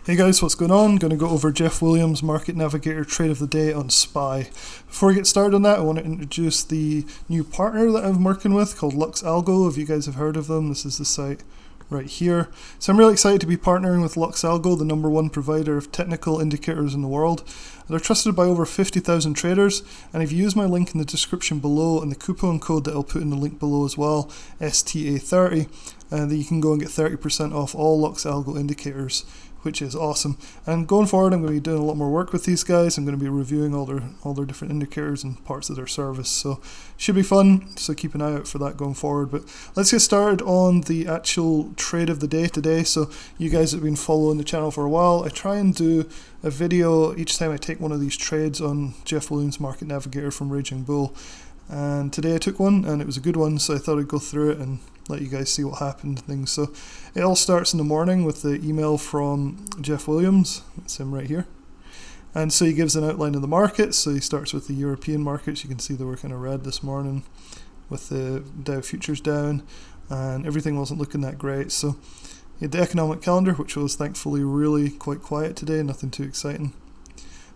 Hey guys, what's going on? Going to go over Jeff Williams' Market Navigator trade of the day on SPY. Before I get started on that, I want to introduce the new partner that I'm working with called Lux Algo. If you guys have heard of them, this is the site right here. So I'm really excited to be partnering with Lux Algo, the #1 provider of technical indicators in the world. They're trusted by over 50,000 traders, and if you use my link in the description below and the coupon code that I'll put in the link below as well, STA30, then you can go and get 30% off all Lux Algo indicators, which is awesome. And going forward, I'm going to be doing a lot more work with these guys. I'm going to be reviewing all their different indicators and parts of their service, so should be fun, so keep an eye out for that going forward. But let's get started on the actual trade of the day today. So you guys have been following the channel for a while. I try and do a video each time I take one of these trades on Jeff Williams' Market Navigator from Raging Bull, and today I took one and it was a good one, so I thought I'd go through it and let you guys see what happened and things. So it all starts in the morning with the email from Jeff Williams. That's him right here. And so he gives an outline of the market. So he starts with the European markets. You can see they were kind of red this morning with the Dow futures down and everything wasn't looking that great. So he had the economic calendar, which was thankfully really quite quiet today, nothing too exciting.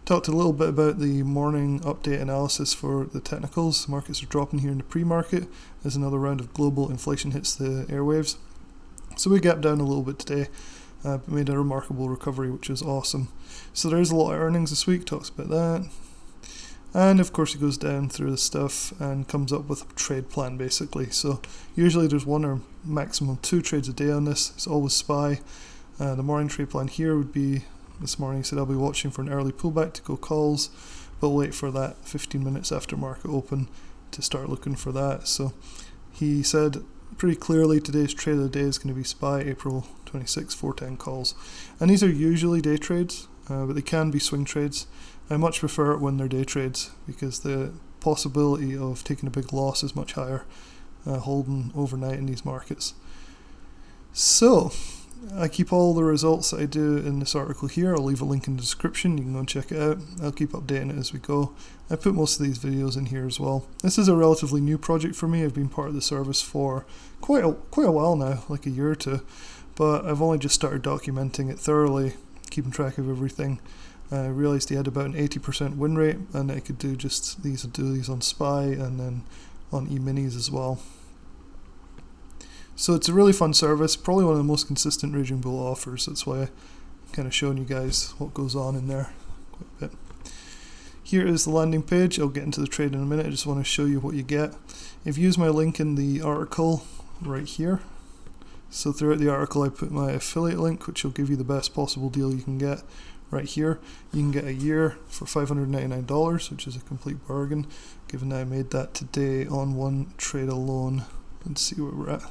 Talked a little bit about the morning update analysis for the technicals. Markets are dropping here in the pre-market as another round of global inflation hits the airwaves. So we gapped down a little bit today, but made a remarkable recovery, which is awesome. So there's a lot of earnings this week, talks about that. And of course he goes down through the stuff and comes up with a trade plan basically. So usually there's one or maximum 2 trades a day on this. It's always SPY. The morning trade plan here would be, this morning he said I'll be watching for an early pullback to go calls, but we'll wait for that 15 minutes after market open to start looking for that. So he said pretty clearly today's trade of the day is going to be SPY April 26, 410 calls. And these are usually day trades, but they can be swing trades. I much prefer it when they're day trades because the possibility of taking a big loss is much higher holding overnight in these markets. So I keep all the results that I do in this article here. I'll leave a link in the description, you can go and check it out. I'll keep updating it as we go. I put most of these videos in here as well. This is a relatively new project for me. I've been part of the service for quite a while now, like a year or two, but I've only just started documenting it thoroughly, keeping track of everything. I realized he had about an 80% win rate, and I could do just these and do these on SPY and then on E-minis as well. So it's a really fun service, probably one of the most consistent Raging Bull offers. That's why I'm kind of showing you guys what goes on in there quite a bit. Here is the landing page. I'll get into the trade in a minute. I just want to show you what you get. If you use my link in the article right here, so throughout the article I put my affiliate link, which will give you the best possible deal you can get right here. You can get a year for $599, which is a complete bargain, given that I made that today on one trade alone. Let's see where we're at.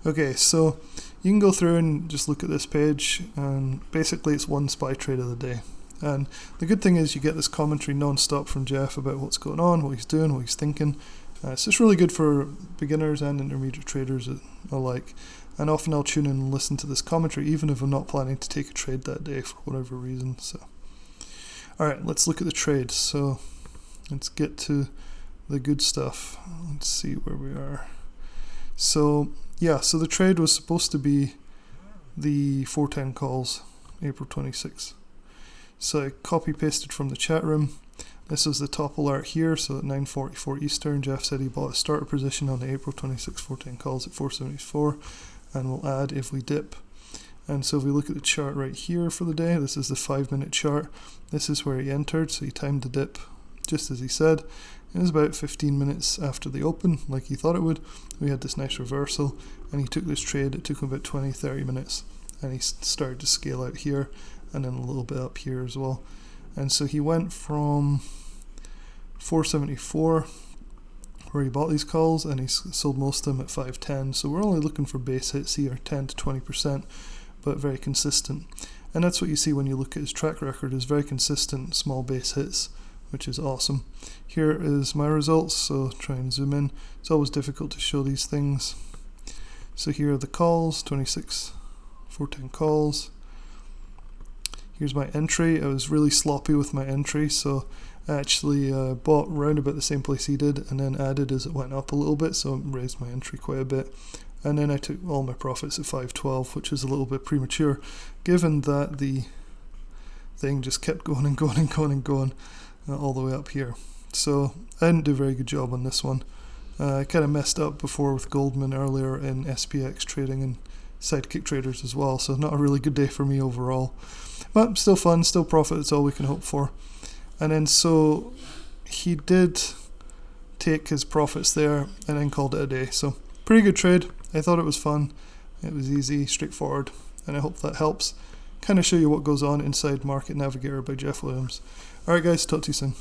Okay, so you can go through and just look at this page, and basically it's one SPY trade of the day. And the good thing is you get this commentary non-stop from Jeff about what's going on, what he's doing, what he's thinking. So it's really good for beginners and intermediate traders alike. And often I'll tune in and listen to this commentary even if I'm not planning to take a trade that day for whatever reason. So, alright, let's look at the trade. So let's get to the good stuff. Let's see where we are. So yeah, so the trade was supposed to be the 410 calls, April 26th. So I copy pasted from the chat room. This is the top alert here, so at 9:44 Eastern, Jeff said he bought a starter position on the April 26th 410 calls at 474, and we'll add if we dip. And so if we look at the chart right here for the day, this is the 5-minute chart. This is where he entered, so he timed the dip just as he said. It was about 15 minutes after the open, like he thought it would. We had this nice reversal, and he took this trade. It took him about 20-30 minutes, and he started to scale out here, and then a little bit up here as well. And so he went from 474, where he bought these calls, and he sold most of them at 510. So we're only looking for base hits here, 10 to 20%, but very consistent. And that's what you see when you look at his track record, is very consistent small base hits, which is awesome. Here is my results, so try and zoom in. It's always difficult to show these things. So here are the calls, 26 410 calls. Here's my entry. I was really sloppy with my entry, so I actually bought round about the same place he did and then added as it went up a little bit, so I raised my entry quite a bit. and then I took all my profits at 512, which is a little bit premature given that the thing just kept going and going and going and going all the way up here. So I didn't do a very good job on this one. I kind of messed up before with Goldman earlier in SPX trading and Sidekick traders as well, so not a really good day for me overall. But still fun, still profit, that's all we can hope for. And then so he did take his profits there and then called it a day. So pretty good trade. I thought it was fun. It was easy, straightforward, and I hope that helps kind of show you what goes on inside Market Navigator by Jeff Williams. Alright guys, talk to you soon.